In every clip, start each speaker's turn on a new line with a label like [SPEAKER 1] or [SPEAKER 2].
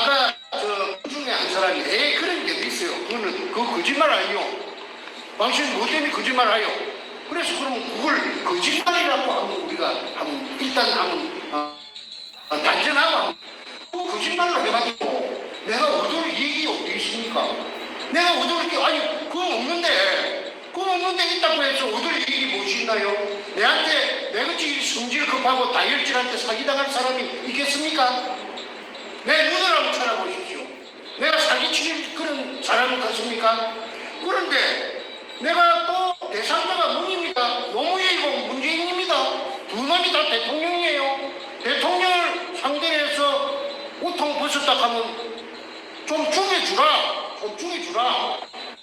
[SPEAKER 1] 아까 그 중에 한 사람이 그런 게 있어요. 그거는 그 거짓말 아니요. 당신 뭐 때문에 거짓말 하요? 그래서 그러면 그걸 거짓말이라고 하면 우리가 한번 일단 한번 단전하고 그 거짓말로 해가지고 내가 얻을 이익이 어디 있습니까? 내가 얻을 게 아니 그건 없는데 있다고 해서 얻을 이익이 무엇이 있나요? 내한테 내같이 성질 급하고 다혈질한테 사기당할 사람이 있겠습니까? 내 눈을 한번 찾아보십시오. 내가 사기칠 그런 사람 같습니까? 그런데 내가 또 대상자가 누구입니까? 노무현이고 문재인입니다. 두 놈이 다 대통령이에요. 대통령을 상대로 해서 우통 벗었다 하면 좀 죽여주라.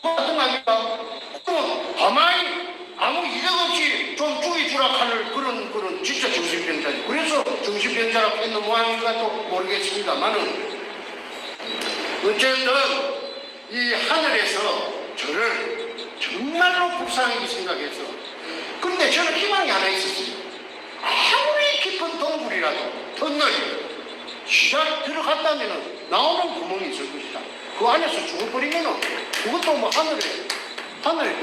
[SPEAKER 1] 같은 거 아닙니까? 그러면 가만히 아무 이력 없이 좀 죽여주라 하는 그런 진짜 정신병자죠. 그래서 정신병자라고 했는 모양인가 또 모르겠습니다만은 어쨌든 이 하늘에서 저를 정말로 불쌍하게 생각해서 그런데 저는 희망이 하나 있었어요. 아무리 깊은 동굴이라도 터널 시작 들어갔다면 나오는 구멍이 있을 것이다. 그 안에서 죽어버리면은 그것도 뭐 하늘에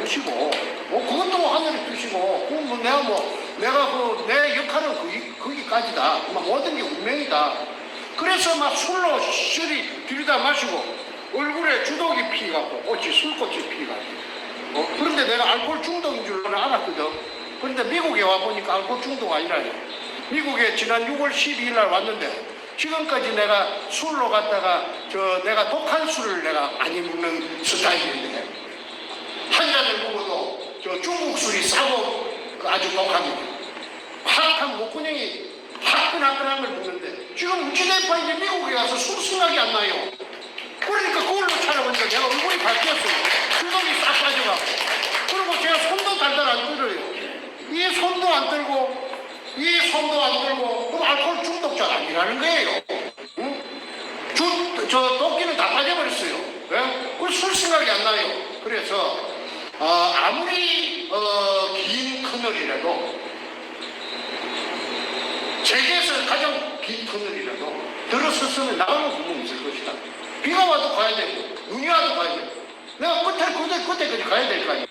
[SPEAKER 1] 두시고 그것도 뭐 하늘에 두시고 내가 내 역할은 거기까지다. 모든 게 운명이다. 그래서 막 술로 시리 들이다 마시고 얼굴에 주독이 피가고 술꽃이 피가고 그런데 내가 알코올 중독인 줄 알았거든. 그런데 미국에 와보니까 알코올 중독 아니라요. 미국에 지난 6월 12일 날 왔는데 지금까지 내가 술로 갔다가 내가 독한 술을 내가 많이 먹는 스타일인데 한 잔을 먹어도 중국 술이 싸고 아주 독합니다. 화학한 목구멍이 화끈화끈한 걸 먹는데 지금 우치대파 이제 미국에 가서 술 생각이 안 나요. 그러니까 그걸로 찾아보니까 내가 얼굴이 바뀌었어요. 주독이 싹 빠져가고 그리고 제가 손도 달달 안 떨어요. 이 손도 안 떨고 그럼 알코올 중독자가 아니라는 거예요. 응? 저 도끼는 다 빠져버렸어요. 왜? 그 술 생각이 안 나요. 그래서 아무리 긴 터널이라도 세계에서 가장 긴 터널이라도 들어섰으면 나가는 구멍이 있을 것이다. 비가 와도 가야 되고 눈이 와도 가야 되고 내가 그때까지 가야 될 거 아니에요.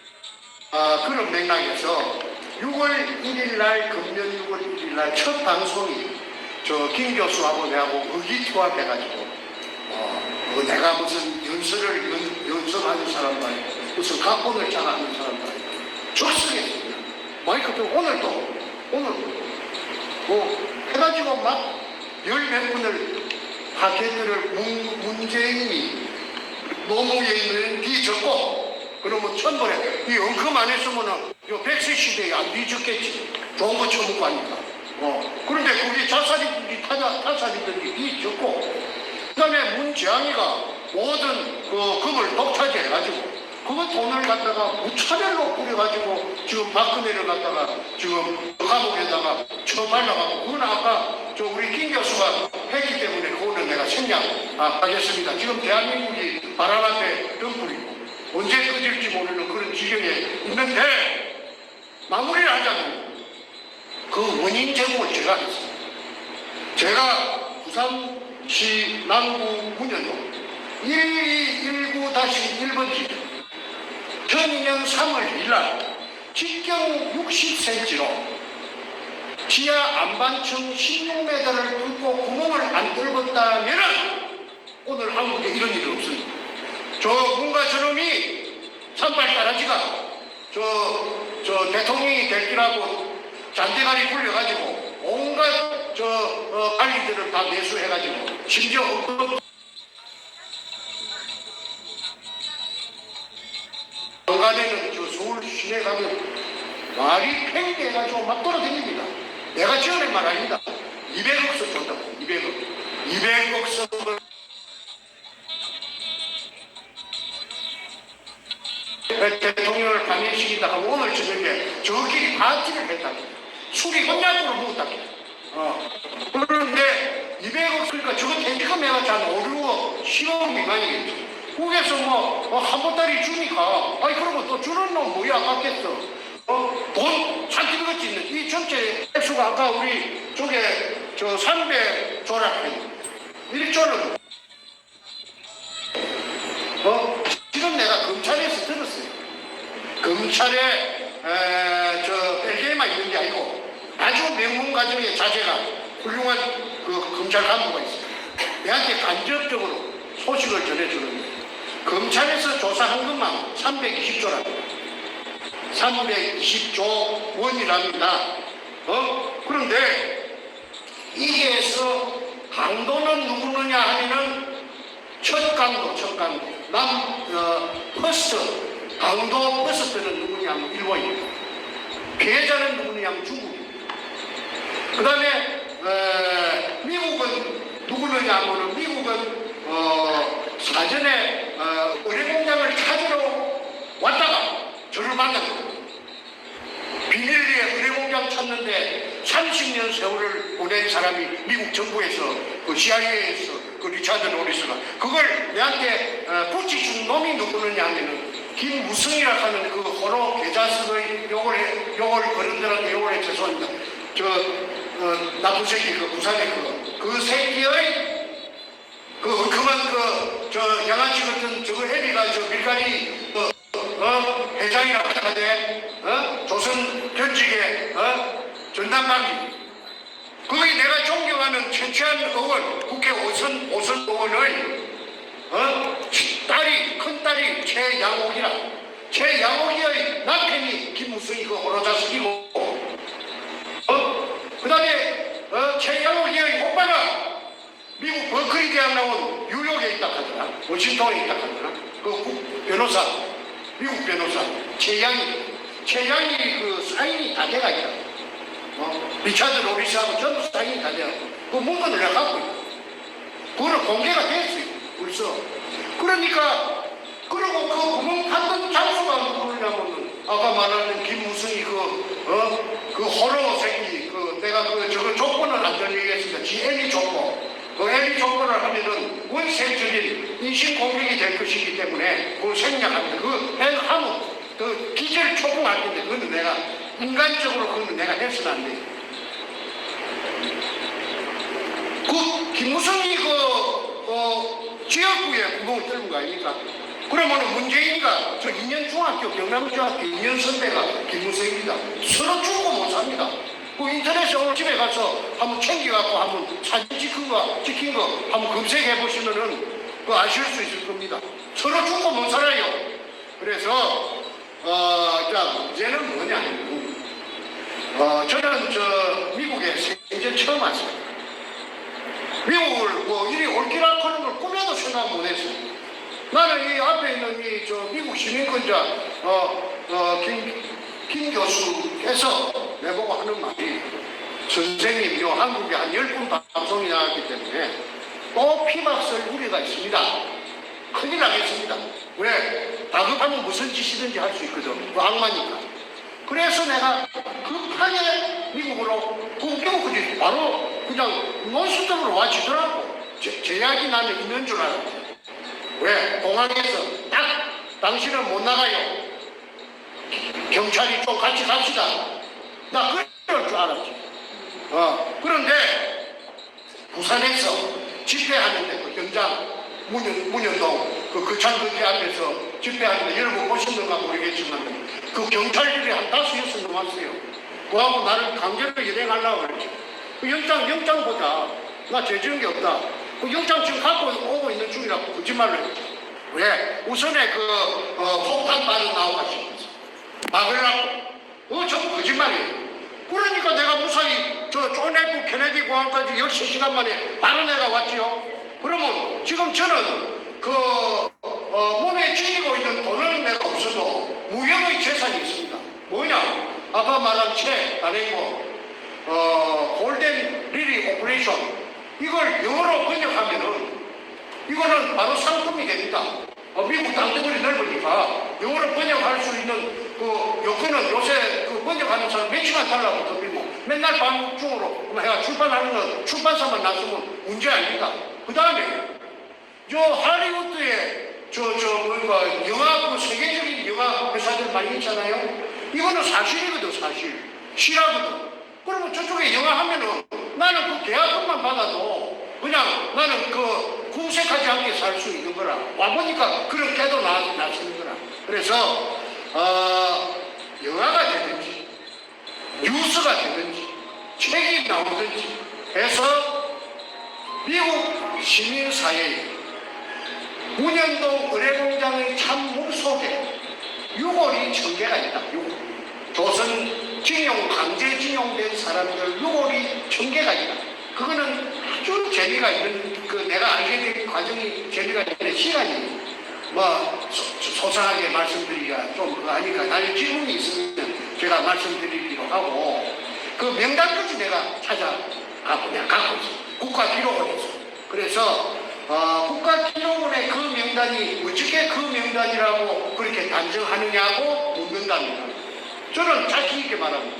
[SPEAKER 1] 그런 맥락에서 6월 1일 날 금년 6월 1일 날 첫 방송이 김 교수하고 내하고 의기투합해가지고 내가 무슨 연설하는 사람도 아니고 무슨 각본을 짜가는 사람도 아니고 적성했습니다. 마이크 또 오늘도 해가지고 막 열 몇 분을 학회들을 문재인이 노무현을 뒤졌고 그러면 천번에 이 엉큼 안 했으면은 요 100세 시대에 안 뒤졌겠지. 좋은 거 처먹고 하니까. 그런데 그게 타살이들이 뒤졌고 그 다음에 문재앙이가 모든 그걸 독차지해가지고 그 돈을 갖다가 무차별로 뿌려가지고 지금 박근혜를 갖다가 지금 감옥에다가 처발라가고 그건 아까 우리 김 교수가 했기 때문에 그거는 내가 생략하겠습니다. 지금 대한민국이 바람 앞에 덤불이고 언제 꺼질지 모르는 그런 지경에 있는데 마무리를 하자면 그 원인 제공을 제가 했습니다. 제가 부산시 남구 문현동 1219-1번지 2002년 3월 1일 직경 60cm로 지하 안반층 16m를 뚫고 구멍을 안 뚫었다면 오늘 한국에 이런 일은 없습니다. 뭔가 저놈이 산발 따라지가 대통령이 될 기라고 잔대가리 굴려가지고 온갖 관리들을 다 매수해가지고 심지어 한간에는 서울 시내 가면 말이 팽개해가지고 막 돌아다닙니다. 내가 지어낸 말 아닙니다. 200억 석 줬다고 200억 석을 대통령을 감행시킨다 하고 오늘 저녁에 저끼리 파티를 했다. 술이 혼약으로 먹었다. 그런데 200억 그러니까 저거 텐트금 해봤자 한 5, 6억 10억 미만이겠죠. 거기에서 한 보따리 주니까 아니 그러면 또 주는 놈 뭐야 아깝겠어. 돈 산티비같이 있는 이 전체 액수가 아까 우리 쪽에 300조라고 1조는 지금 내가 검찰에서 들었어요. 검찰에 저 벨기에만 있는 게 아니고 아주 명문가정의 자제가 훌륭한 그 검찰 간부가 있어요. 내한테 간접적으로 소식을 전해주는데 검찰에서 조사한 것만 320조랍니다. 320조 원이랍니다. 그런데 이게서 강도는 누구느냐 하면은 첫 강도 퍼스트 강도 퍼스트는 누구냐 하면 일본입니다. 피해자는 누구냐 하면 중국입니다. 그 다음에 미국은 누구느냐 하면 미국은 사전에 의뢰공장을 찾으러 왔다가 저를 만났거든요. 비밀리에 의뢰공장 찾는데 30년 세월을 보낸 사람이 미국 정부에서 그 CIA에서 그 리차드 노리스가 그걸 내한테 붙이준 놈이 누구느냐 하면은 김무성이라 하는 그 호로 계좌서의 요걸 그런들한테 요걸 죄송합니다. 나쁜 새끼 그 부산의 그 새끼의 그만 저 양아치 같은 저거 애비가 저 밀가리 회장이라고 하는데 조선 견직의 전담관리 거기 내가 존경하는 최치한 의원 국회 오선 의원의 큰딸이 최양옥이의 남편이 김무성이 그 호로자식이고 그 다음에 최양옥이의 오빠가 미국 버클리 대학 나온 뉴욕에 있다 하더라. 워싱턴에 있다 하더라. 그 변호사 미국 변호사 최양이 그 사인이 다 돼가 있다. 리차드 로리스하고 전부 사인이 다 돼가. 그 문건을 내가 갖고 있다. 그거는 공개가 됐어요. 벌써. 그러니까 그리고 그 구멍 팠던 장소가 누구냐면은 아까 말하는 김무성이 그 호로 새끼 내가 저거 조건을 안 전얘기했습니다. GM이 조건. 그 애비 조건을 하면은 원색적인 인신 공격이 될 것이기 때문에 그걸 생략합니다. 하면 그 기절 초봉할 텐데 그거는 내가 인간적으로 그거는 내가 해서는 안 돼. 그 김무성이 지역구에 구멍을 뚫은 거 아닙니까? 그러면은 문재인이가 저 2년 중학교 경남중학교 2년 선배가 김무성입니다. 서로 죽고 못 삽니다. 그 인터넷에 오늘 집에 가서 한번 챙겨갖고 한번 사진 찍힌 거 한번 검색해 보시면은 그 아실 수 있을 겁니다. 서로 죽고 못 살아요. 그래서 자 문제는 뭐냐? 저는 저 미국에 생전 처음 왔습니다. 미국을 뭐 이리 올기락 하는 걸 꿈에도 생각 못 했어요. 나는 이 앞에 있는 이 저 미국 시민권자 김 교수께서 내보고 하는 말이 선생님 요 한국에 한 10분 방송이 나왔기 때문에 또 피박설 우려가 있습니다. 큰일 나겠습니다. 왜? 다급하면 무슨 짓이든지 할 수 있거든. 그 악마니까. 그래서 내가 급하게 미국으로 미국까지 바로 그냥 논스톱으로 와주더라고. 제약이 나는 있는 줄 알았지. 왜? 공항에서 딱 당신은 못 나가요. 경찰이 좀 같이 갑시다. 나 그럴 줄 알았지. 그런데 부산에서 집회하는데 그 경장 문현동 그 거창거리 앞에서 집회하는데 여러분 보셨는가 모르겠지만 그 경찰들이 한 5-6명 왔어요. 그하고 나를 강제로 연행하려고 그랬지. 그 영장 보자. 나 죄지은 게 없다. 그 영장 지금 갖고 오고 있는 중이라고 거짓말을 했지. 왜? 우선에 폭탄 발은 나오고 싶었어. 막으려고. 전부 거짓말이에요. 그러니까 내가 무사히 존 F 케네디 공항까지 13시간 만에 바로 내가 왔지요. 그러면 지금 저는 몸에 쥐고 있는 돈은 내가 없어도 무형의 재산이 있습니다. 뭐냐? 아까 말한 골덴 리리 오퍼레이션. 이걸 영어로 번역하면은 이거는 바로 상품이 됩니다. 미국 땅덩어리 넓으니까 영어로 번역할 수 있는 요거는 요새 번역하는 사람 몇십만 달러부터 빌고 맨날 밤중으로 해가 출판하는 건 출판사만 놨으면 문제 아닙니다. 그 다음에 할리우드에 영화 세계적인 영화 회사들 많이 있잖아요. 이거는 사실이거든. 사실 실화거든. 그러면 저쪽에 영화 하면은 나는 그 계약금만 받아도 그냥 나는 궁색하지 않게 살 수 있는 거라. 와보니까 그런 깨도 나서는 거라. 그래서 영화가 되든지 뉴스가 되든지 책이 나오든지 해서 미국 시민사회에 문현동 의뢰공장의 참물 속에 6월이 천개가 있다. 6월. 조선 징용, 강제징용된 사람들 6월이 천개가 있다. 그거는 아주 재미가 있는, 내가 알게 된 과정이 재미가 있는 시간이 소상하게 말씀드리기가 좀 그거 하니까 나중에 질문이 있으면 제가 말씀드리기로 하고, 그 명단까지 내가 찾아가고 내가 갖고 있어. 국가기록원에서. 그래서 국가기록원의 그 명단이 어떻게 그 명단이라고 그렇게 단정하느냐고 묻는답니다. 저는 자신 있게 말합니다.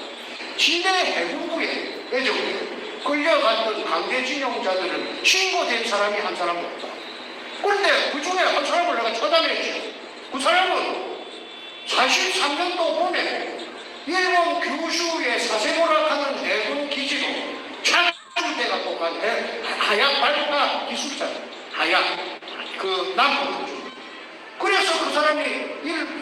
[SPEAKER 1] 진해 해군부에 예정에 끌려갔던 강제징용자들은 신고된 사람이 한 사람도 없다. 그런데 그 중에 한 사람을 내가 찾아냈죠. 그 사람은 43년도 봄에 일본 규슈의 사세보라하는 해군 기지로 착륙돼갖고 간 하약 발사 기술자, 하약 남부. 그래서 그 사람이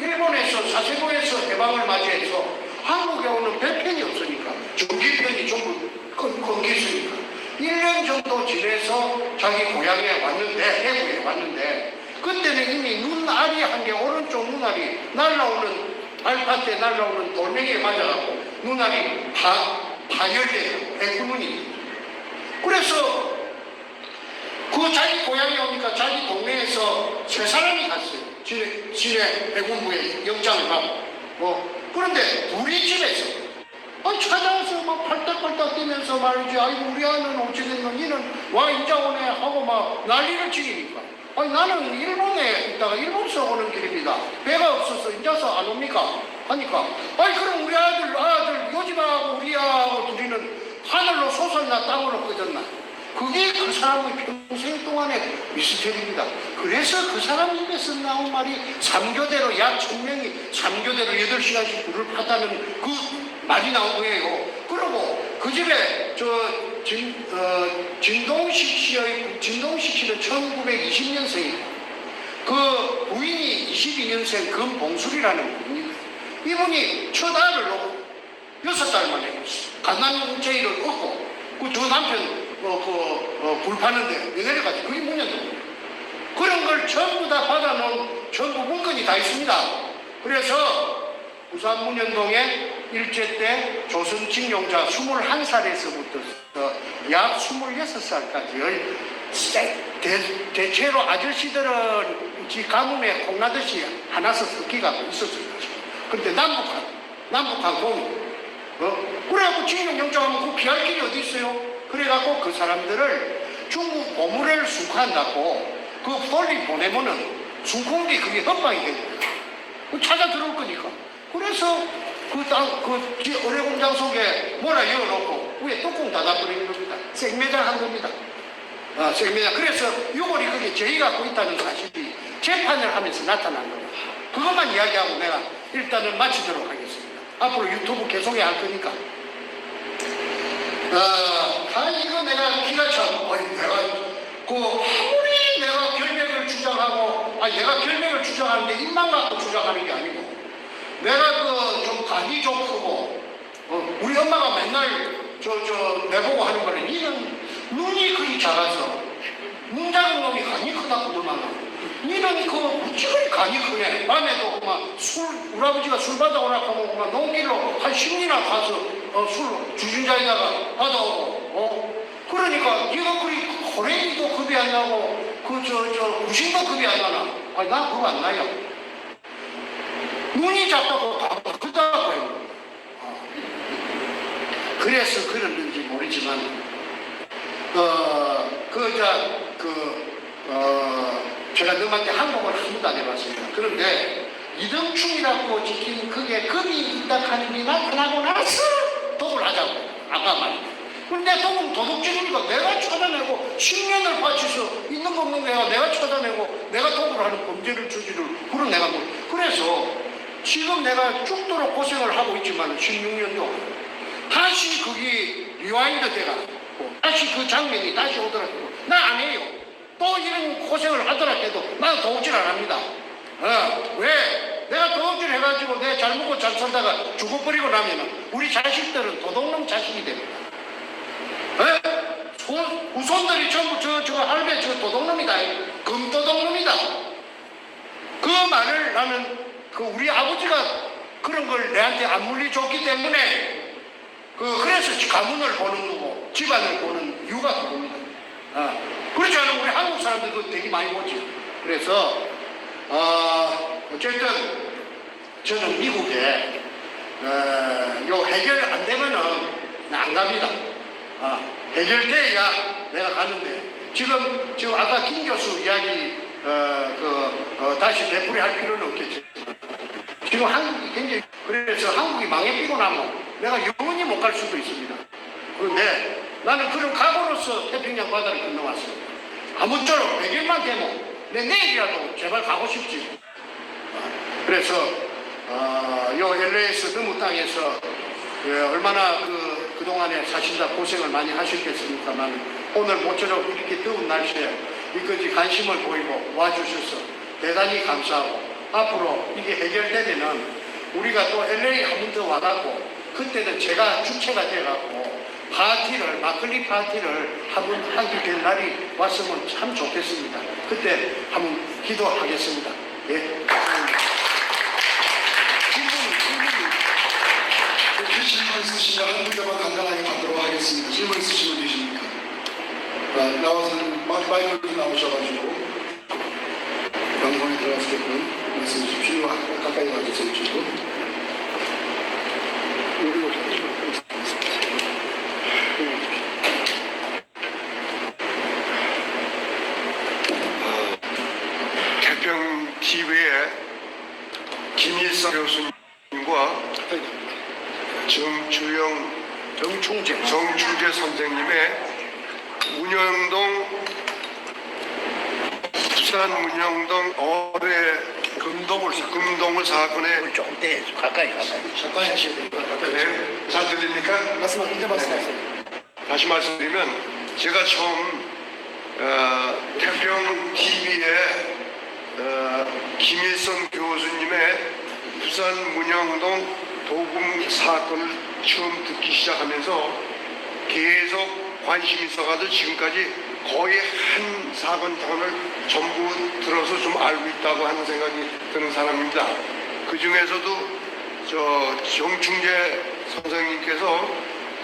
[SPEAKER 1] 일본에서 사세보에서 해방을 맞이해서 한국에 오는 배편이 없으니까 전기편이 전부 끊겼으니까 1년 정도 지내서 자기 고향에 왔는데, 대구에 왔는데, 그때는 이미 눈알이 한 개, 오른쪽 눈알이 날라오는, 발파때 날라오는 돌멩이에 맞아갖고 눈알이 파열돼요. 배구문이. 그래서 그 자기 고향에 오니까 자기 동네에서 세 사람이 갔어요. 진해 해군부에 영장을 받고. 그런데 우리 집에서 찾아와서 막 팔딱팔딱 뛰면서 말이지, 아이고 우리 아는 어찌 됐노, 니는 와 인자 오네 하고 막 난리를 치니까, 아니 나는 일본에 있다가 일본서 오는 길입니다. 배가 없어서 인자서 안 옵니까? 하니까, 아니 그럼 우리 아들 요집하고 우리하고 둘이는 하늘로 솟았나 땅으로 꺼졌나? 그게 그 사람의 평생 동안의 미스터리입니다. 그래서 그 사람 입에서 나온 말이 3교대로 약 1000명이 3교대로 8시간씩 불을 팠다는 그 말이 나온 거예요. 그리고 그 집에 진동식 씨는 1920년생이고 그 부인이 22년생 금봉술이라는 분입니다. 이분이 첫 아들을 놓고 6달 만에 갓난제의를 얻고 그 남편 불 파는데 내려가지. 그게 문제도 그런 걸 전부 다 받아놓은 전부 문건이 다 있습니다. 그래서 부산 문현동에 일제 때 조선 징용자 21살에서부터 약 26살까지 대체로 아저씨들은 지 가뭄에 콩나듯이 하나씩 섞기가 있었어요. 근데 남북한 공 그래갖고 징용영장하면 그 피할 길이 어디 있어요? 그래갖고 그 사람들을 중국 보물을 수거한다고 그 멀리 보내면은 중공기 그게 협박이 됩니다. 찾아 들어올 거니까. 그래서 그 어뢰공장 속에 뭐라 열어놓고 위에 뚜껑 닫아버리는 겁니다. 생매장한 겁니다. 생매장. 그래서 6월이 그게 제의 갖고 있다는 사실이 재판을 하면서 나타난 겁니다. 그것만 이야기하고 내가 일단은 마치도록 하겠습니다. 앞으로 유튜브 계속해야 할 거니까. 이거 내가 기가 참, 내가, 아무리 내가 결백을 주장하고, 내가 결백을 주장하는데 입만 갖고 주장하는 게 아니고, 내가 좀 간이 좀 크고, 우리 엄마가 맨날 내보고 하는 거는, 니는 눈이 그리 작아서, 눈 작은 놈이 간이 크다고 너만 니는 무지하게 간이 크네. 밤에도 우리 아버지가 술 받아오라고 하면 농길로 한 10리나 가서 술 주진자에다가 받아오고, 그러니까 니가 그리 호랭이도 급이 안 나고, 구신도 급이 안 나나? 나 그거 안 나요. 눈이 작다고 크다고 해요. 그래서 그랬는지 모르지만, 제가 너한테 항복을 한 번도 안 해봤습니다. 그런데 이등충이라고 지킨 그게 금이 있다 하는 게 나타나고 나서 독을 하자고. 아까 말했죠. 그런데 독은 도둑질이니까 내가 찾아내고 10년을 바쳐서 있는 거 없는 거야. 내가 찾아내고 내가 독을 하는 범죄를 저지를 그런 내가 그래서 지금 내가 죽도록 고생을 하고 있지만 16년도 다시 그게 리와인드 돼가 다시 그 장면이 다시 오더라고요. 나 안 해요. 또 이런 고생을 하더라도 나는 도둑질 안 합니다. 왜? 내가 도둑질 해가지고 내가 잘 먹고 잘 살다가 죽어버리고 나면은 우리 자식들은 도둑놈 자식이 됩니다. 후손들이 전부 저 할배 저 도둑놈이다. 금도둑놈이다. 그 말을 나는 그 우리 아버지가 그런 걸 내한테 안 물리줬기 때문에 그래서 가문을 보는 거고 집안을 보는 이유가 그겁니다. 그렇지 않으면 우리 한국 사람들도 되게 많이 보지. 그래서 어쨌든 저는 미국에 요 해결 안 되면은 안 갑니다. 해결돼야 내가 가는데 지금 아까 김 교수 이야기 다시 되풀이할 필요는 없겠지. 지금 한국이 굉장히 그래서 한국이 망해비고 나면 내가 영원히 못 갈 수도 있습니다. 그런데 나는 그런 각오로서 태평양 바다를 건너왔어요. 아무쪼록 100일만 되면 내일이라도 제발 가고 싶지. 그래서 요 LA에서 너무 땅에서 얼마나 그동안에 사신다 고생을 많이 하셨겠습니까만 오늘 모처럼 이렇게 더운 날씨에 이까지 관심을 보이고 와주셔서 대단히 감사하고 앞으로 이게 해결되면은 우리가 또 LA 한 번 더 와갖고 그때는 제가 주체가 돼갖고 파티를 막걸리 파티를 한번 하게 될 날이 왔으면 참 좋겠습니다. 그때 한번 기도하겠습니다. 예.
[SPEAKER 2] 그렇게 질문 있으시면 한 문제만 간단하게 받도록 하겠습니다. 질문 있으신 분 계십니까? 나와서 마이크로 나오셔가지고 방송에 들어가시게끔 말씀 주십시오. 가까이 와주세요. 주시고.
[SPEAKER 3] 태평 TV의 김일성 교수님과 정충재 선생님의 부산 문영동 어뢰 금동물 사건에
[SPEAKER 1] 좀 가까이 하셔야 됩니다.
[SPEAKER 3] 네, 잘 들립니까?
[SPEAKER 1] 이제 말씀하세요.
[SPEAKER 3] 다시 말씀드리면 제가 처음 태평 TV의 김일성 교수님의 부산 문영동 도금 사건을 처음 듣기 시작하면서 계속 관심이 있어가지고 지금까지 거의 한 사건을 전부 들어서 좀 알고 있다고 하는 생각이 드는 사람입니다. 그 중에서도 정충재 선생님께서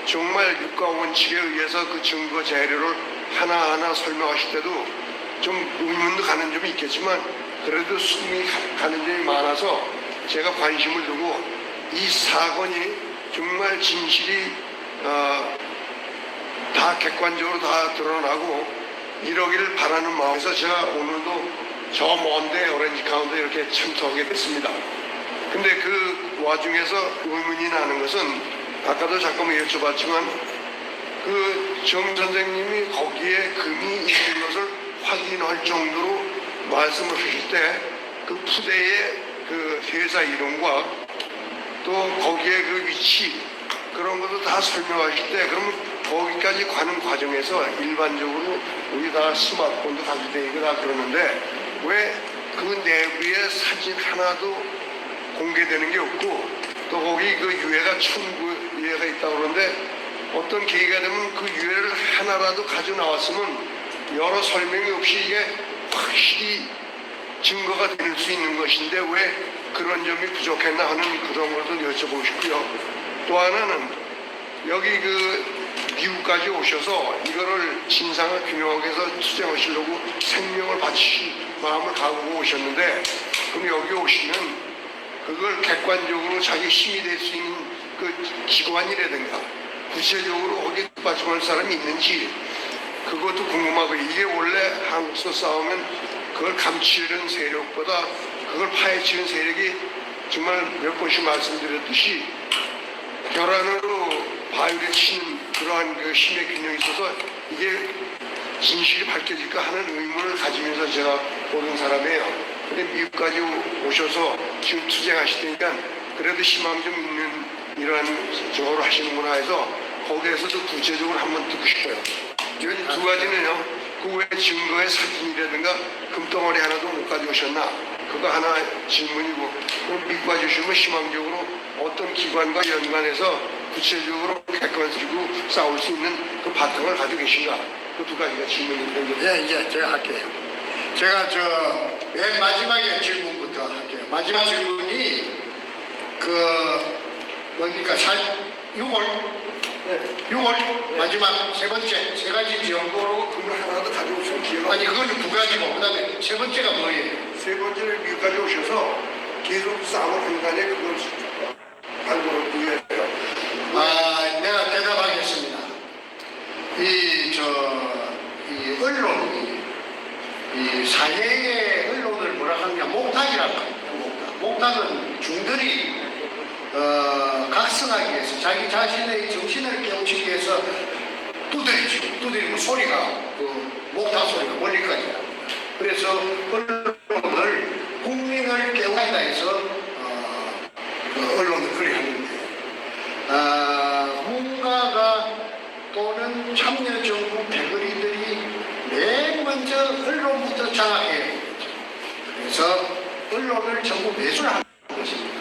[SPEAKER 3] 정말 육가원칙에 의해서 그 증거 자료를 하나하나 설명하실 때도 좀 의문도 가는 점이 있겠지만 그래도 숨이 가는 점이 많아서 제가 관심을 두고 이 사건이 정말 진실이 다 객관적으로 다 드러나고 이러기를 바라는 마음에서 제가 오늘도 저 먼데 오렌지 카운티에 이렇게 참석하게 됐습니다. 근데 그 와중에서 의문이 나는 것은 아까도 잠깐만 여쭤봤지만 그 정 선생님이 거기에 금이 있는 것을 확인할 정도로 말씀을 하실 때 그 푸대의 그 회사 이름과 또 거기에 그 위치 그런 것도 다 설명하실 때 그러면 거기까지 가는 과정에서 일반적으로 우리 다 스마트폰도 가지고 다니고 다 그러는데 왜 그 내부에 사진 하나도 공개되는 게 없고 또 거기 그 유해가 충구 유해가 있다고 그러는데 어떤 계기가 되면 그 유해를 하나라도 가지고 나왔으면 여러 설명이 없이 이게 확실히 증거가 될 수 있는 것인데 왜 그런 점이 부족했나 하는 그런 것도 여쭤보고 싶고요. 또 하나는 여기 그 미국까지 오셔서 이거를 진상을 규명하기 위해서 투쟁하시려고 생명을 바치실 마음을 갖고 오셨는데 그럼 여기 오시면 그걸 객관적으로 자기 힘이 될 수 있는 그 기관이라든가 구체적으로 거기에 받침할 사람이 있는지 그것도 궁금하고 이게 원래 한국서 싸우면 그걸 감추려는 세력보다 그걸 파헤치는 세력이 정말 몇 번씩 말씀드렸듯이 결안으로 바위를 치는 그러한 그 힘의 균형이 있어서 이게 진실이 밝혀질까 하는 의문을 가지면서 제가 보는 사람이에요. 근데 미국까지 오셔서 지금 투쟁하시니까 그래도 희망 좀 있는 이러한 저거를 하시는구나 해서 거기에서도 구체적으로 한번 듣고 싶어요. 두 가지는요. 그 그 외 증거의 사진이라든가 금덩어리 하나도 못 가져오셨나? 그거 하나 질문이고, 그럼 믿고 와주시면 희망적으로 어떤 기관과 연관해서 구체적으로 객관적으로 싸울 수 있는 그 바탕을 가지고 계신가? 그 두 가지가 질문이 되는
[SPEAKER 1] 예, 이제 제가 할게요. 제가 맨 마지막에 질문부터 할게요. 마지막 질문이 뭡니까? 6월 마지막 세 번째 세 가지죠.
[SPEAKER 3] 그걸 하나도 가져오시면 기회가
[SPEAKER 1] 아니 그거는 두 가지고 그다음에 세 번째가 뭐예요?
[SPEAKER 3] 세 번째는 미국까지 오셔서 계속 싸움을 한간에 그걸 발굴을 위해서요.
[SPEAKER 1] 내가 대답하겠습니다. 이 언론이 이 사회의 언론을 뭐라 하느냐 목탁이라고 합니다. 목탁은 중들이 각성하기 위해서 자기 자신의 정신을 깨우치기 위해서 두드리고 소리가 목탁 소리가 멀리까지 납니다. 그래서 언론을 국민을 깨우다 해서 언론을 그리 하는데 문가가 또는 참여정부 패거리들이 맨 먼저 언론부터 장악해야 됩니다. 그래서 언론을 전부 매수하는 것입니다.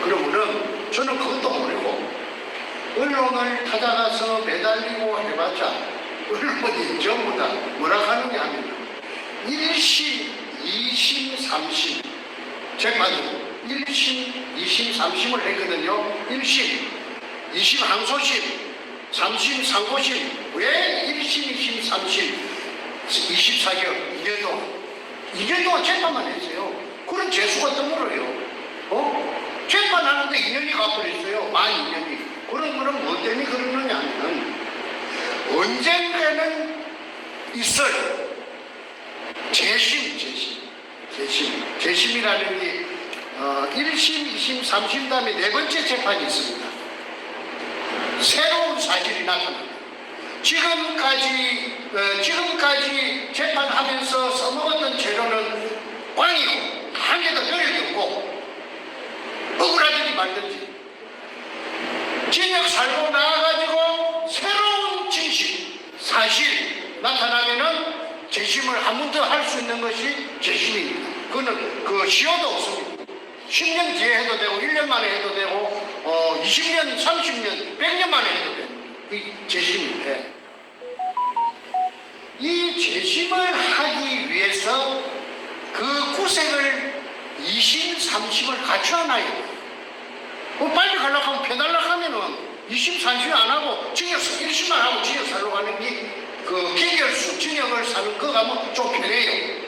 [SPEAKER 1] 그러면은 저는 그것도 모르고 언론을 찾아가서 매달리고 해봤자 언론이 전부 다 뭐라 하느냐 하면 1심, 2심, 3심 재판으로 1심, 2심, 3심을 했거든요. 1심, 2심 항소심, 3심 상고심. 왜 1심, 2심, 3심 24개월 2년 동안 재판만 했어요. 그런 재수가 드물어요. 재판하는데 2년이 가버렸어요. 만 2년이. 그런 거는 뭐 때문에 그러느냐 하면 언젠가는 있어요. 재심이라는 게 1심, 2심, 3심 다음에 네 번째 재판이 있습니다. 새로운 사실이 나타납니다. 지금까지 재판하면서 써먹었던 재료는 꽝이고 한 개도 벼락이 없고 억울하든지 말든지 징역 살고 나와가지고 새로운 진실, 사실 나타나면은 재심을 한 번 더 할 수 있는 것이 재심입니다. 그거는 시효도 없습니다. 10년 뒤에 해도 되고 1년 만에 해도 되고 20년, 30년, 100년 만에 해도 돼요. 이 재심인데 이 재심을 하기 위해서 그 구색을 2심, 3심을 갖춰놔야 돼요. 빨리 가려고 하면 편하려고 하면은 2심, 3심 안 하고 1심만 하고 징역 살려고 하는 게 기결수, 징역을 사는 거 가면 좀 편해요.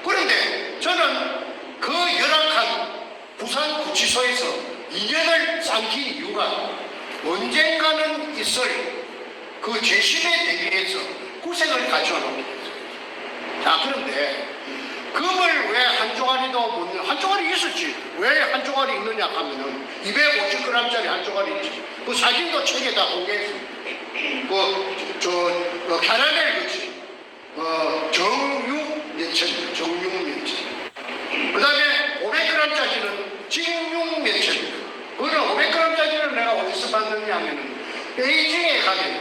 [SPEAKER 1] 그런데 저는 그 열악한 부산구치소에서 2년을 삼킨 이유가 언젠가는 있을 그 재심에 대비해서 구색을 갖춰 놓은 거죠. 자, 그런데 금을 왜 한 조가리도 못 한 조가리 있었지. 왜 한 조가리 있느냐 하면은 250g짜리 한 조가리 있지. 그 사진도 책에 다 공개했습니다. 캐러멜 그치. 정육면체입니다. 정육면체. 그 다음에 500g짜리는 징육면체입니다. 그거는 500g짜리를 내가 어디서 봤느냐 하면은 베이징에 가면은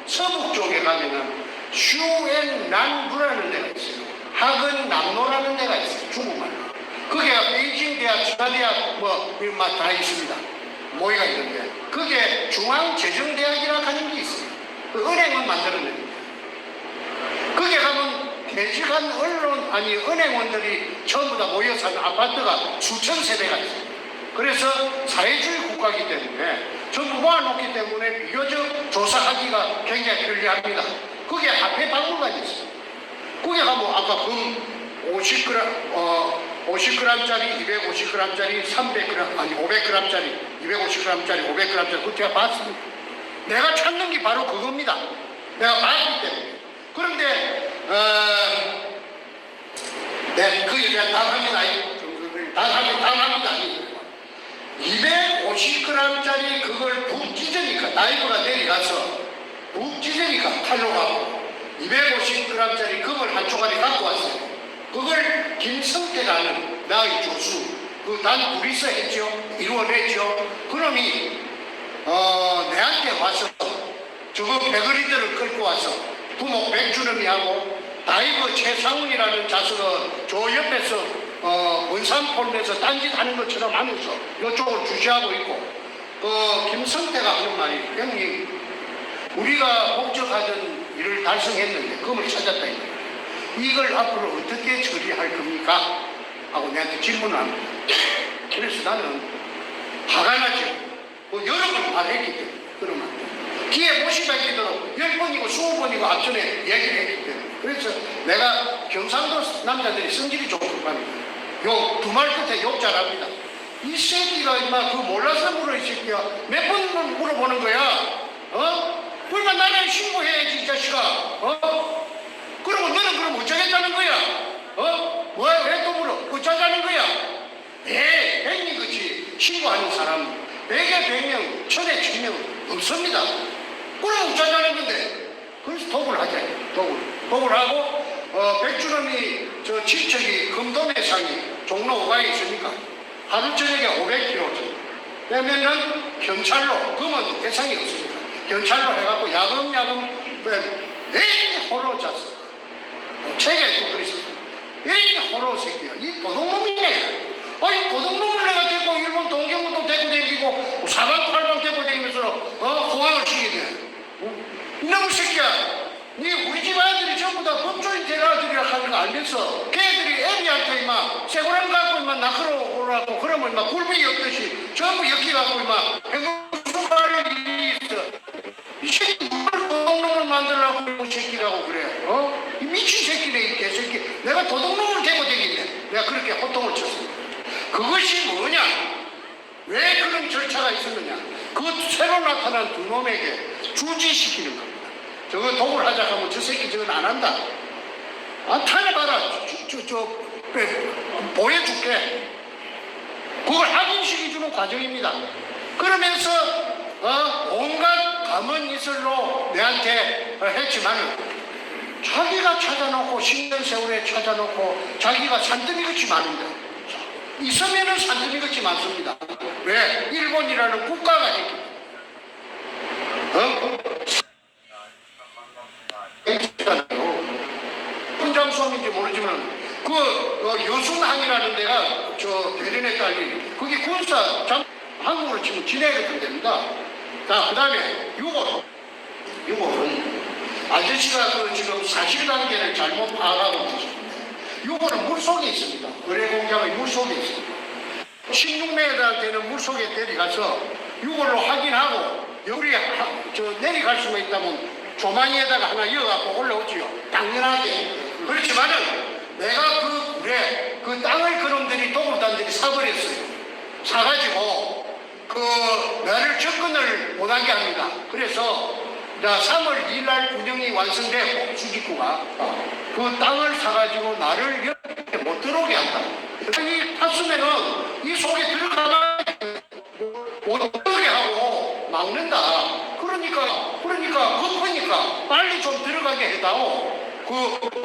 [SPEAKER 1] 서북 쪽에 가면은 슈엔난부라는 데가 있어요. 학은 남로라는 데가 있어요. 중국말로. 그게 베이징 대학, 중화대학 다 있습니다. 모이가 있는데 그게 중앙재정대학이라고 하는 게 있어요. 그 은행은 만들어냅니다. 거기에 가면 대직한 은행원들이 전부 다 모여 사는 아파트가 수천 세대가 있어요. 그래서 사회주의 국가이기 때문에 전부 모아놓기 때문에 비교적 조사하기가 굉장히 편리합니다. 거기에 화폐 박물관이 있어요. 거기에 가면 아까 금 50g짜리, 250g짜리, 300g, 아니 500g짜리, 250g짜리, 500g짜리 그거 제가 봤습니다. 내가 찾는 게 바로 그겁니다. 내가 봤기 때문에. 그런데 네, 그 얘기가 답합니다. 답합니다. 250g짜리 그걸 북지저니까 나이브가 내려가서 북지저니까 칼로 가고 250g짜리 금을 한 조각이 갖고 왔어요. 그걸 김성태라는 나의 조수 그 단 둘이서 했죠. 이루어냈죠. 그놈이 내한테 와서 저거 배거리들을 끌고 와서 부목 백주름이하고 다이버 최상훈이라는 자석은 저 옆에서 원산폴에서 딴짓하는 것처럼 하면서 이쪽을 주시하고 있고 김성태가 하는 말이 형님 우리가 목적하던 일을 달성했는데 금을 찾았다 이걸 앞으로 어떻게 처리할 겁니까? 하고 내한테 질문을 합니다. 그래서 나는 화가 나죠. 여러 번 말했기 때문에 그러면 기회 모시가 있도록 10번이고 20번이고 앞전에 얘기를 했기 때문에 그래서 내가 경상도 남자들이 성질이 좋은 겁니다. 욕 두 말 끝에 욕 잘합니다. 이 새끼가 임마 그 몰라서 물어 이 새끼야 몇 번 물어보는 거야 그러니까 나를 신고해야지 이 자식아 그러고 너는 그럼 어쩌겠다는 거야 왜 또 물어 어쩌자는 거야 백이 그치 신고하는 사람 100에 100명 1000에 1000명 없습니다. 그럼 어쩌자는 건데 그래서 독을 하자 독을 하고 백주놈이 저 친척이 금도매상이 종로 5가에 있으니까 하루 저녁에 500kg 그러면은 경찰로 금은 대상이 없으니까 경찰로 해갖고 야금야금 에이 호로 잤어 책에 또 그랬어 에이 호로 새끼야 이 도둑놈이네 아니 도둑놈을 내가 데리고 일본 동경도 데리고 다니고 사방팔방 데리고 다니면서 호황을 시키네 이놈의 새끼야 니 우리 집 아들이 전부 다 법조인 될 아들이라 하는 거 알면서 걔들이 애비한테 임마 쇠고랑 갖고 임마 낚으러 오라고 그러면 임마 굴비 엮듯이 전부 엮여갖고 임마 무슨 말이 있어 이 새끼 뭘 도둑놈을 만들라고 이 새끼라고 그래 이 미친 새끼네 이 개새끼 내가 도둑놈을 데리고 다니네 내가 그렇게 호통을 쳤습니다. 그것이 뭐냐 왜 그런 절차가 있었느냐 그 새로 나타난 두 놈에게 주지시키는 겁니다. 저거 독을 하자 하면 저 새끼 저건 안 한다. 타내봐라. 보여줄게. 그걸 확인시켜주는 과정입니다. 그러면서 온갖 감언이설로 내한테 했지만은 자기가 찾아놓고 10년 세월에 찾아놓고 자기가 산더미같이 많은데 있으면은 산더미같이 많습니다. 왜? 일본이라는 국가가 했기 훈장 수업인지 모르지만 여순항이라는 데가 저 대련에 딸린 그게 군사 한국으로 치면 진해가 됩니다. 자, 그 다음에 유골은 아저씨가 지금 사실관계를 잘못 파악하고 있습니다. 유골은 물속에 있습니다. 의뢰 공장의 물속에 있습니다. 16m 되는 물속에 내려가서 유골로 확인하고 여기 내려갈 수가 있다면 조망에다가 하나 이어갖고 올라오지요. 당연하게. 그렇지만은 내가 그 굴에 그 땅을 그놈들이 도굴단들이 사버렸어요. 사가지고 나를 접근을 못하게 합니다. 그래서 3월 2일 날 분양이 완성되고 수직구가 그 땅을 사가지고 나를 이렇게 못 들어오게 한다. 이 탔으면은 이 속에 들어가면 못 들어오게 하고 막는다. 그러니까 급하니까 빨리 좀 들어가게 해다오.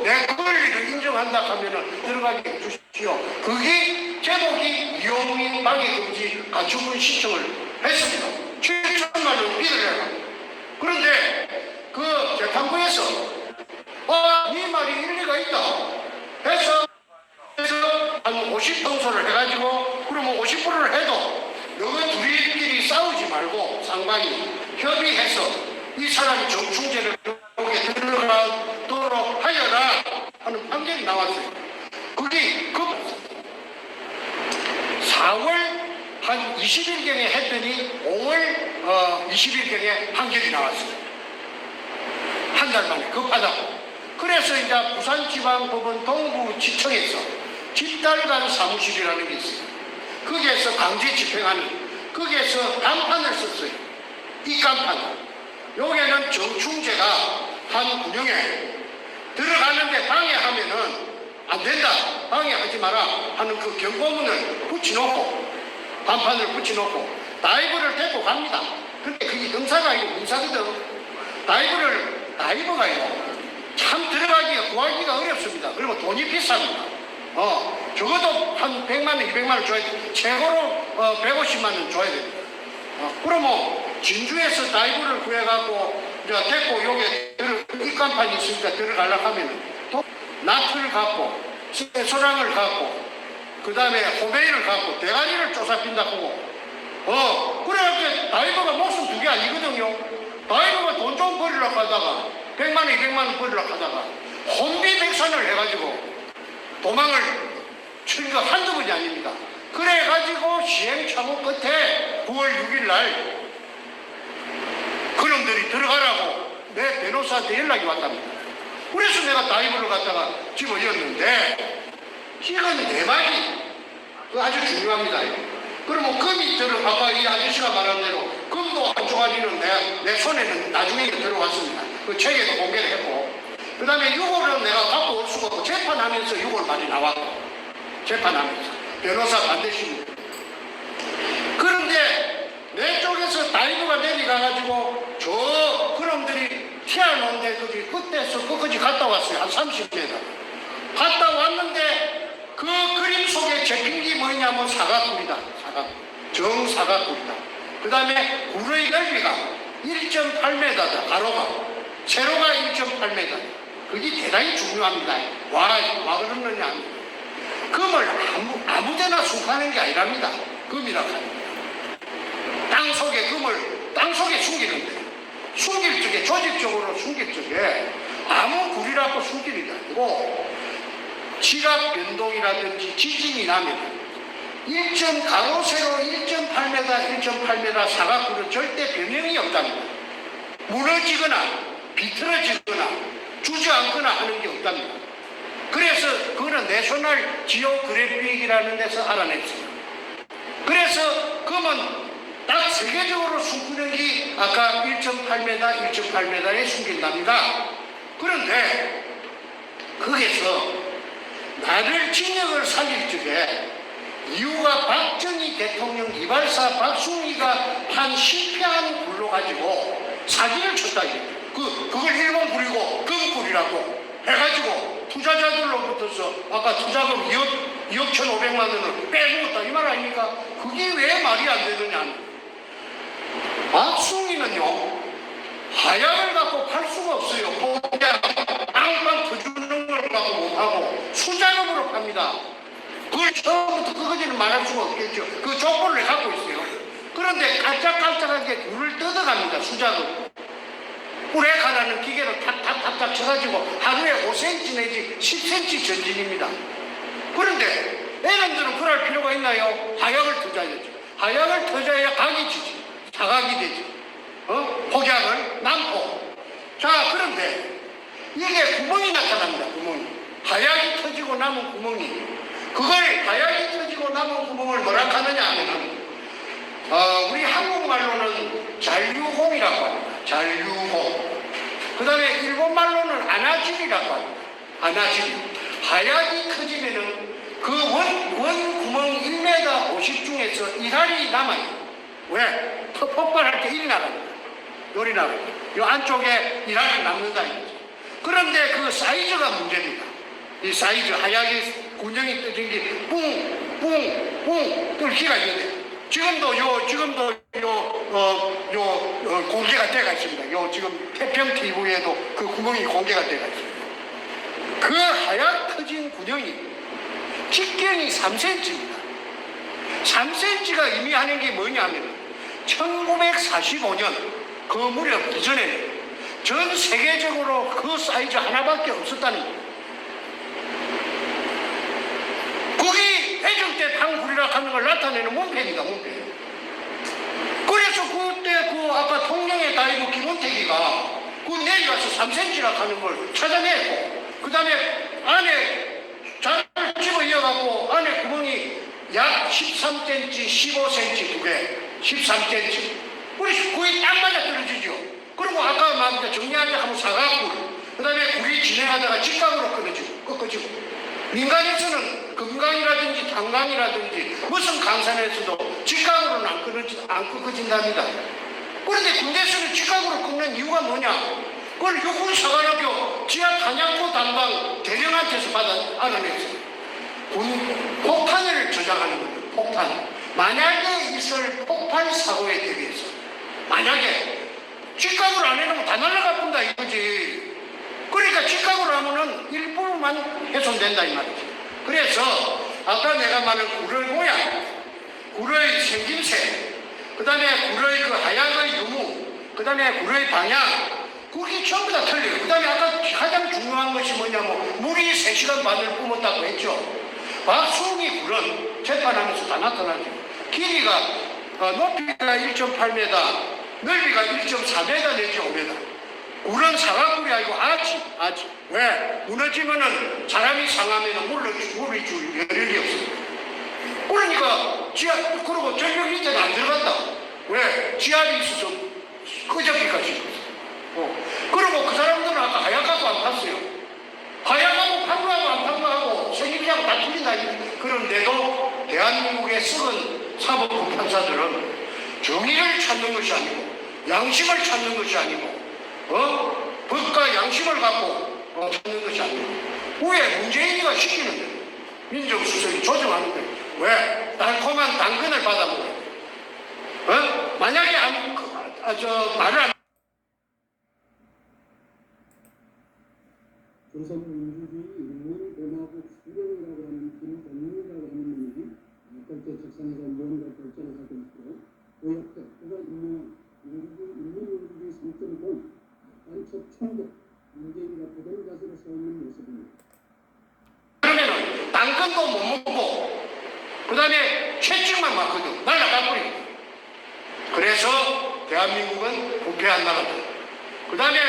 [SPEAKER 1] 내 권리를 인정한다 하면은 들어가게 해주십시오. 그게 제독이 이용민 방해금지 가처분 신청을 했습니다. 7천만 원 빚을 해가. 그런데 그 재판부에서 네 말이 일리가 있다 해서 한 50평소를 해가지고 그러면 50%를 해도 너희 둘이끼리 싸우지 말고 상관이 협의해서 이 사람이 정충제를 들어가도록 하여라 하는 판결이 나왔어요. 그게 4월 한 20일경에 했더니 5월 20일경에 판결이 나왔어요. 한 달 만에 급하다고. 그래서 이제 부산지방법원 동부지청에서 집달간 사무실이라는 게 있어요. 거기에서 강제 집행하는 거기에서 간판을 썼어요. 이 간판. 여기에는 정충제가 한 군영에 들어가는데 방해하면은 안 된다. 방해하지 마라 하는 그 경고문을 붙여놓고 간판을 붙여놓고 다이버를 데리고 갑니다. 근데 그게 형사가 아니고 민사거든. 다이버가 아니고 참 들어가기가 구하기가 어렵습니다. 그러면 돈이 비쌉니다. 적어도 한 100만 원, 200만 원 줘야 돼. 최고로 150만 원 줘야 됩니다. 그러면 진주에서 다이버를 구해갖고 데리고 여기 입간판이 있으니까 들어가려고 하면은 나트를 갖고 쇠소랑을 갖고 그 다음에 호메이를 갖고 대가리를 쪼사핀다고 그래 다이버가 목숨 두 개 아니거든요. 다이버가 돈 좀 벌이려고 하다가 100만 원 200만 원 벌이려고 하다가 혼비백산을 해가지고 도망을 친 거 한두 번이 아닙니다. 그래가지고 시행착오 끝에 9월 6일 날 그놈들이 들어가라고 내 변호사한테 연락이 왔답니다. 그래서 내가 다이버를 갖다가 집어넣었는데 이건 내 말이 아주 중요합니다. 그러면 금이 아까 이 아저씨가 말한 대로 금도 한 조가리는 내 손에는 나중에 들어왔습니다. 그 책에도 공개를 했고 그 다음에 6월은 내가 갖고 올 수가 없고 재판하면서 6월 말이 나왔고 재판하면서 변호사 반대십니다. 그런데 내 쪽에서 다이브가 내려가가지고 저 그놈들이 튀어나온데 그때서 끝까지 갔다 왔어요. 한 30m 갔다 왔는데 그 그림 속에 잡힌 게 뭐냐면 사과꿀이다. 정사과꿀이다. 그 다음에 굴의 넓이가 1.8m다. 가로가 세로가 1.8m. 그게 대단히 중요합니다. 와 그러느냐. 금을 아무데나 숙하는 게 아니랍니다. 금이라고 합니다. 땅속에 금을 땅속에 숨기는데 숨길 적에 조직적으로 숨길 적에 아무 굴이라고 숨기는 게 아니고 지각 변동이라든지 지진이 나면 가로 세로 1.8m 1.8m 사각굴은 절대 변형이 없답니다. 무너지거나 비틀어지거나 주저앉거나 하는 게 없답니다. 그래서 그거는 내셔널 지오그래픽이라는 데서 알아냈어요. 그래서 금은 딱 세계적으로 숨기는 게 아까 1.8m 1.8m에 숨긴답니다. 그런데 거기서 나를 진영을 살릴 적에 이유가 박정희 대통령 이발사 박순희가 한 실패한 굴로 가지고 사진을 쳤다. 그걸 일본 굴이고 금굴이라고 해가지고 투자자들로부터서 아까 투자금 2억 1,500만 원을 빼먹었다 이 말 아닙니까? 그게 왜 말이 안 되느냐. 박순희는요 하약을 갖고 팔 수가 없어요. 그냥 빵빵 터주는 걸 갖고 못하고 수작업으로 팝니다. 그걸 처음부터 그거지는 말할 수가 없겠죠. 그 조건을 갖고 있어요. 그런데 깔짝깔짝하게 굴을 뜯어갑니다. 수작업. 뿌레카라는 기계로 탁탁탁탁 쳐가지고 하루에 5cm 내지 10cm 전진입니다. 그런데 애런들은 그럴 필요가 있나요? 하약을 터져야죠. 하약을 터져야 각이 지지. 사각이 되지. 폭약을 남포. 자, 그런데 이게 구멍이 나타납니다. 구멍이. 하약이 터지고 남은 구멍이. 그걸 하약이 터지고 남은 구멍을 뭐라 하느냐 하면 우리 한국말로는 잔류홍이라고 합니다. 잔류홍. 그 다음에 일본말로는 아나질이라고 합니다. 아나질. 하약이 터지면은 그 원 구멍 1m 50 중에서 1알이 남아요. 왜? 폭발할 때 1이 나갑니다. 요리 나갑니다. 요 안쪽에 1알이 남는다 이거죠. 그런데 그 사이즈가 문제입니다. 이 사이즈 하약이 군정이 떠진 게 뿡뿡뿡 뚫기가 있는데 지금도 공개가 돼가 있습니다. 요 지금 태평 TV에도 그 구멍이 공개가 돼가 있습니다. 그 하약 터진 구멍이 직경이 3cm입니다. 3cm가 의미하는 게 뭐냐면 1945년 그 무렵 이전에는 전 세계적으로 그 사이즈 하나밖에 없었다는 거예요. 그게 해적대 탕굴이라 하는 걸 나타내는 문패입니다. 문패. 그래서 그때 아까 통영의 다이브 김원택이가 그 내려가서 3cm라 하는 걸 찾아내고 그 다음에 안에 잘 집어 이어갖고 안에 구멍이 약 13cm 15cm 두 개 13cm 우리 거의 딱 맞아 떨어지죠. 그리고 아까 말한 정리하자 하면 사각굴 그 다음에 굴이 진행하다가 직각으로 꺾어지고 민간에서는 금강이라든지 단강이라든지 무슨 강산에서도 직각으로는 안 꺾어진답니다. 그런데 군대에서는 직각으로 꺾는 이유가 뭐냐? 그걸 육군사관학교 지하 단양포 단방 대령한테서 알아냈어요. 폭탄을 저장하는 거예요. 폭탄. 만약에 있을 폭발 사고에 대비해서 만약에 직각으로 안 해놓으면 다 날아가 본다 이거지. 그러니까 직각으로 하면은 일부만 훼손된다 이 말이지. 그래서 아까 내가 말한 굴의 모양, 굴의 생김새, 그 다음에 굴의 그 하약의 유무, 그 다음에 굴의 방향, 그게 전부 다 틀려요. 그 다음에 아까 가장 중요한 것이 뭐냐면 물이 3시간 반을 뿜었다고 했죠. 박수홍이 굴은 재판하면서 다 나타나죠. 길이가 높이가 1.8m, 넓이가 1.4m 내지 5m. 굴은 사과굴이 아니고 아지. 왜? 무너지면은 사람이 상하면 물이 줄 여력이 없어요. 그러니까 그리고 전력 이제는 안 들어간다. 왜? 지압이 있어서 끄적기까지. 그리고 그 사람들은 아까 하약하고 안 팠어요. 하약하고 판구하고 안 판구하고 생김새하고 다 틀린다. 그런데도 대한민국의 썩은 사법부 판사들은 정의를 찾는 것이 아니고 양심을 찾는 것이 아니고 법과 양심을 갖고 찾는 것이 아니고 왜 문재인이가 시키는데 민정수석이 조정하는데 왜 달콤한 당근을 받아먹어야 돼? 만약에 말을 안
[SPEAKER 4] 조선민주주의 인민공화국 수령이라고 하는 김동률이라고 하는 분이 국제 책상에서 무언가 결정을 하고 있고 그 옆에 그가 인민민주주의 3.0 안첩 총국 문재인과 부동 자세로 서 있는 모습입니다.
[SPEAKER 1] 그러면은 당근도 못 먹고 그 다음에 채찍만 맞거든. 날아가버리고. 그래서 대한민국은 부패한 나라다. 그 다음에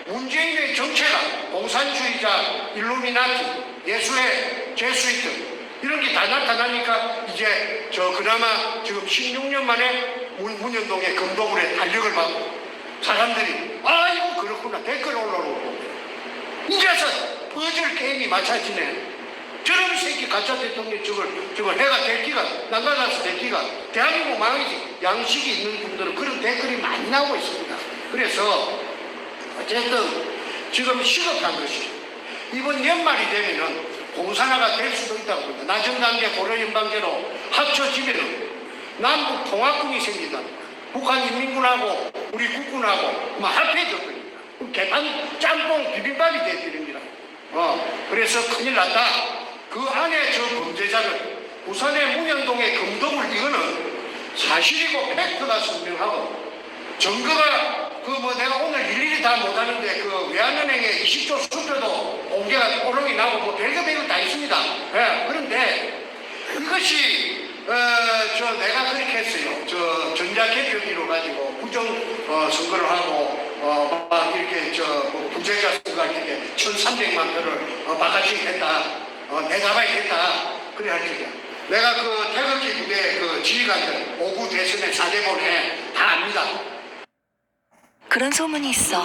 [SPEAKER 1] 문재인의 정체가 공산주의자, 일루미나티, 예수의 제수이트 이런 게 다 나타나니까 이제 그나마 지금 16년 만에 문현동의 금도굴에 탄력을 받고 사람들이 이거 그렇구나 댓글 올라오고 이제서 퍼즐 게임이 마찬가지네. 저런 새끼 가짜 대통령 저걸 해가 될 기가 난가나서 될 기가 대한민국 망이지. 양식이 있는 분들은 그런 댓글이 많이 나오고 있습니다. 그래서 어쨌든 지금 시급한 것이 이번 연말이 되면은 공산화가 될 수도 있다고 봅니다. 낮은 단계 고려연방제로 합쳐지면은 남북 통합군이 생긴다. 북한 인민군하고 우리 국군하고 합해졌거든요. 개판 짬뽕 비빔밥이 되어버립니다. 그래서 큰일 났다. 그 안에 저 범죄자를 부산의 문현동의 금동을 이거는 사실이고 팩트가 선명하고 증거가 내가 오늘 일일이 다 못하는데 외환은행의 20조 수표도 공개가 오름이 나고 별거 다 있습니다. 그런데 이것이 내가 그렇게 했어요. 전자개표기로 가지고 부정 선거를 하고 막 이렇게 부재자 수가 이렇게 1,300만 표를 바가지 했다. 내가봐야 했다. 그래 할 적이야. 내가 태극기 부대 지휘관들 5구 대선에 4대본에 다 압니다.
[SPEAKER 5] 그런 소문이 있어.